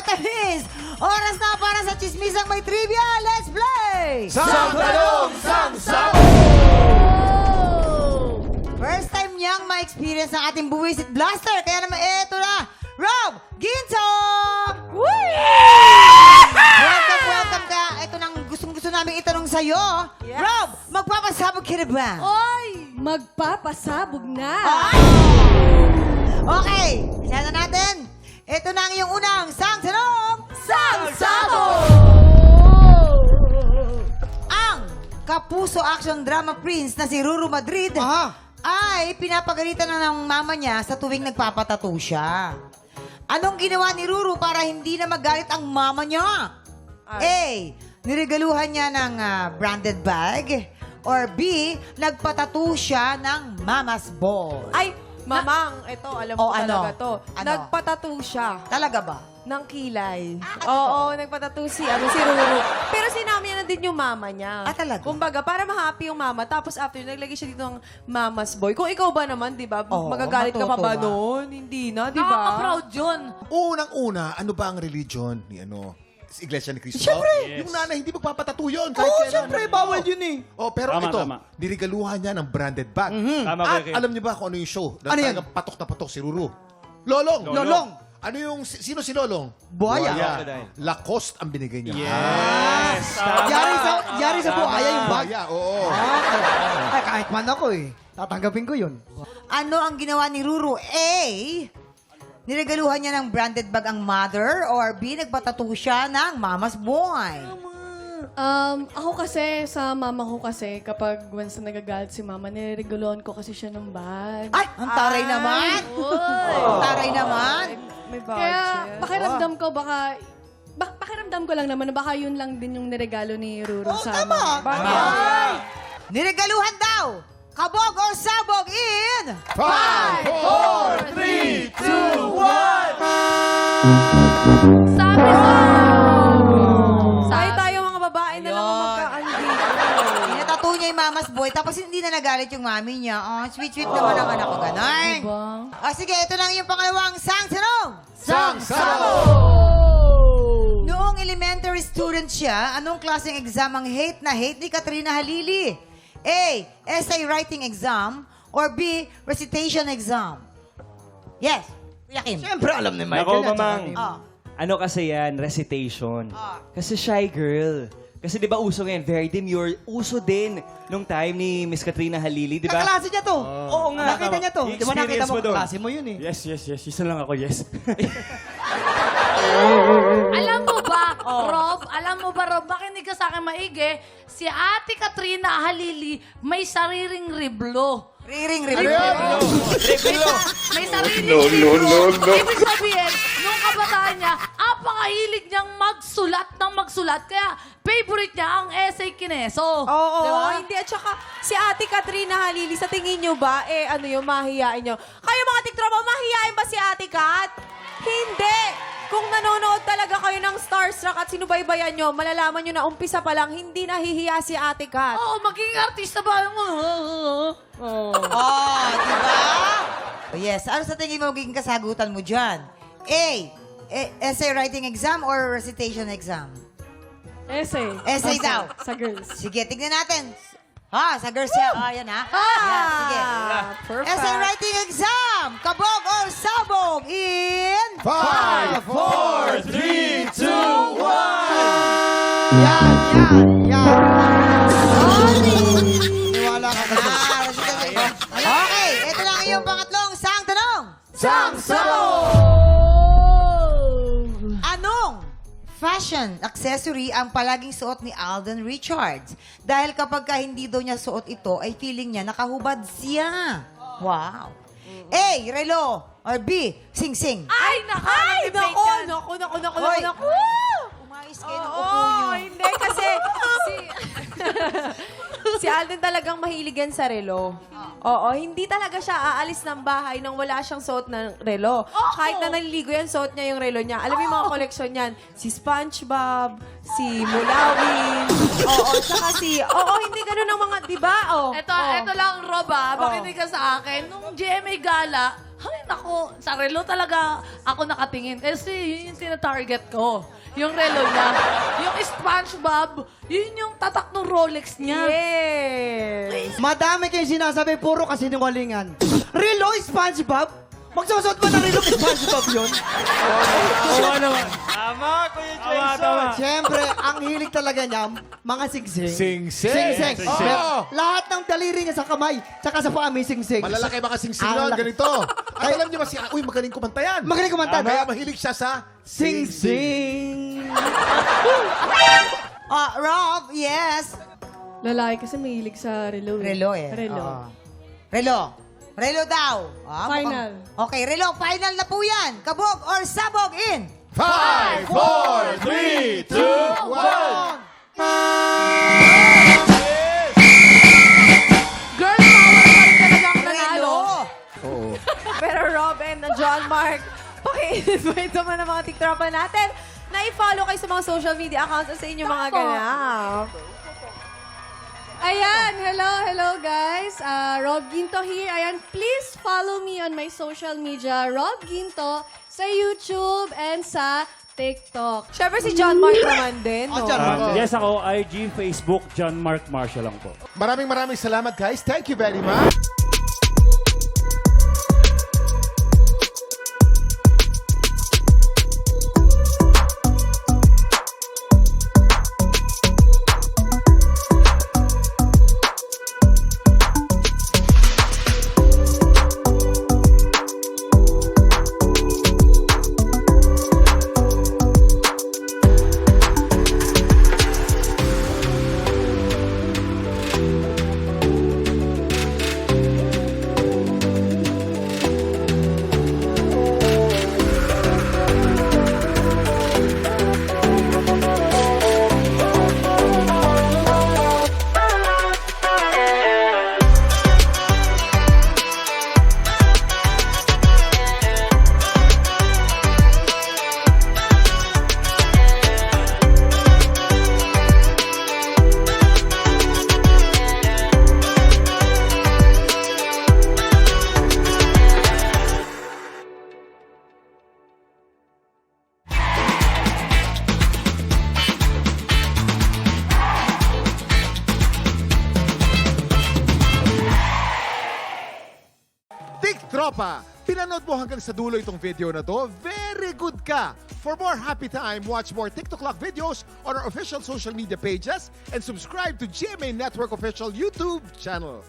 Vitamins! Oras na para sa chismisang may trivia. Let's play! Sang Tanong, Sang Sabog! First time niyang ma-experience ang ating buwisit blaster. Kaya naman, eto na, Rob Ginto! Welcome ka. Ito nang gustong-gusto namin itanong sa'yo. Yes. Rob, magpapasabog ka na ba? Oy! Magpapasabog na! Okay, isa na natin. Ito na ang iyong unang sang tanong. Sang Sabog! Ang kapuso action drama prince na si Ruru Madrid ay pinapagalitan na ng mama niya sa tuwing nagpapatato siya. Anong ginawa ni Ruru para hindi na magalit ang mama niya? A. Niregaluhan niya ng branded bag. Or B. Nagpatato siya ng mama's ball. Ay, mamang, ito, alam Oh, ko ano? talaga to. Ano? Nagpatato siya Talaga ba? ng kilay. Oo, nagpatato si Ruru. Pero sinama niya na din yung mama niya. Ah, talaga? Kumbaga, para ma-happy yung mama. Tapos after, naglagay siya dito ng mama's boy. Kung ikaw ba naman, di ba? Oo, Magagalit ka pa ba matutuwa. noon? Hindi na, di ba? Nakaka-proud yun. Unang-una, ano ba ang religion ni Iglesia ni Cristo? Siyempre! Yung nanay, hindi magpapatato yun. Kahit Oo, kailan. siyempre, bawal yun eh. Oh, pero Tama, ito, tama. dirigaluhan niya ng branded bag. Tama, At Kuya Kim. alam niyo ba kung ano yung show? Ano yan? Talagang patok na patok si Ruru. Lolong! Lolong. Ano yung, sino si Lolong? Buhaya. Lacoste ang binigay niya. Yes! Yari sa buhaya yung bag. Buhaya, oo. Ay, kahit man ako eh. Tatanggapin ko yun. Ano ang ginawa ni Ruru? A. Niregaluhan niya ng branded bag ang mother. Or B. Nagpatato siya ng mama's boy. Ako kasi, sa mama ko kasi, kapag once na nagagalit si mama, nireguluhan ko kasi siya ng bag. Ay! Ang taray naman! Ang taray naman! May budget. Kaya pakiramdam ko pakiramdam ko lang naman na baka yun lang din yung niregalo ni Ruru sa Tama! Niregaluhan daw! Kabog or sabog in... 5, 4, 3, 2, 1! Sabi ko! Tayo tayo mga babae na lang ang magkaandi. Pinatato niya yung mama's boy, tapos hindi na nagalit yung mami niya. Oh, sweet-sweet naman ang anak ko, ganon. Diba? O sige, ito lang yung pangalawang sang tanong. Sang Sabog! Noong elementary student siya, anong klaseng exam ang hate ni Katrina Halili? A. Essay writing exam. Or B. Recitation exam. Yes. Kuya Kim. Siyempre, alam ni Michael. Nako, yan. mamang. Oh. Ano kasi yan? Recitation. Ah. Kasi shy girl. Kasi di ba uso ngayon, very demure. Uso din nung time ni Miss Katrina Halili, di ba? Kaklase niya to. Oo nga. Nakita tama. niya to. Di ba nakita Experience mo, doon. kaklase mo yun eh. Yes. Isa lang ako, yes. Alam mo ba, Rob, makinig ka sa akin maigi, si Ate Katrina Halili may sariling riblo. Riring. May sariling riblo. Ibig sabihin, nung kabataan niya, apakahilig niyang magsulat. Kaya, favorite niya ang essay kineso. Oo, Di ba? hindi. At saka, si Ate Katrina Halili, sa tingin nyo ba, ano yung mahihiyain nyo? Kayo mga tiktropa, mahihiyain ba si Ate Kat? Hindi! Kung nanonood talaga kayo ng Starstruck at sinubaybayan nyo, malalaman nyo na umpisa pa lang, hindi nahihiya si Ate Kat. Oo, magiging artista ba? Oh, diba? Yes. Ano sa tingin mo magiging kasagutan mo dyan? A. Essay writing exam or recitation exam? Essay. Essay daw. Sa girls. Sige, tignan natin. Sa girls yan. Yan, ha? Yan, sige. Perfect. Essay writing exam. Kabog or sabog in... 5, 4, 3, 2, 1! Yan. Niwala ka kasi. Okay, ito lang yung pangatlong sang tanong. Sang Sabog! Anong fashion accessory ang palaging suot ni Alden Richards? Dahil kapag ka hindi daw niya suot ito, ay feeling niya nakahubad siya. Wow. A. Relo. Or B. Sing-sing. Ay, Ay, nako. Hoy. Umayos kayo ng upo niyo. Hindi kasi si Alden talagang mahilig yan sa relo. Oo, hindi talaga siya aalis ng bahay nang wala siyang suot ng relo. Kahit na naliligo yan, suot niya yung relo niya. Alam mo yung mga koleksyon niyan? Si SpongeBob, si Mulawin, tsaka hindi ganun ang mga, di ba? Ito lang, Rob, makinig ka sa akin. Nung GMA Gala, ay, Naku, sa relo talaga ako nakatingin. Kasi yun yung tina-target ko. Yung relo niya. Yung SpongeBob, yun yung tatak ng Rolex niya. Yes! Madami kayong sinasabi, puro kasinungalingan. Relo, SpongeBob? Magsusot ba ng relo, SpongeBob yun? Tama, Kuya Jason. Siyempre, ang hilig talaga niya, mga singsing. Sing-sing. Singsing. Oo. Lahat ng daliri niya sa kamay, tsaka sa paa may singsing. Malalaki baka sing-sing Ang nun, laki. ganito. At alam niyo ba uy, magaling kumanta yan. Magaling kumanta. Kaya mahilig siya sa Sing-sing. Rob, yes. Lalaki kasi mahilig sa relo. Relo eh. Relo. Oo. Relo. Relo daw. Final. Okay, relo. Final na po yan. Kabog or sabog in. 5, 4, 3, 2, 1. Girl power pa rin talaga ang nanalo. Oo. Pero Robin na John Mark, paki-invite naman ang mga tiktropa natin na i-follow kayo sa mga social media accounts at sa inyong mga ganap. Ayan, hello guys. Rob Ginto here. Ayan, please follow me on my social media, Rob Ginto, sa YouTube and sa TikTok. Siyempre si John Mark naman din, no? Yes, ako, IG, Facebook, John Mark Marshall lang po. Maraming salamat, guys. Thank you very much. Tropa, pinanood mo hanggang sa dulo itong video na to? Very good ka! For more happy time, watch more TikTok Clock videos on our official social media pages and subscribe to GMA Network official YouTube channel.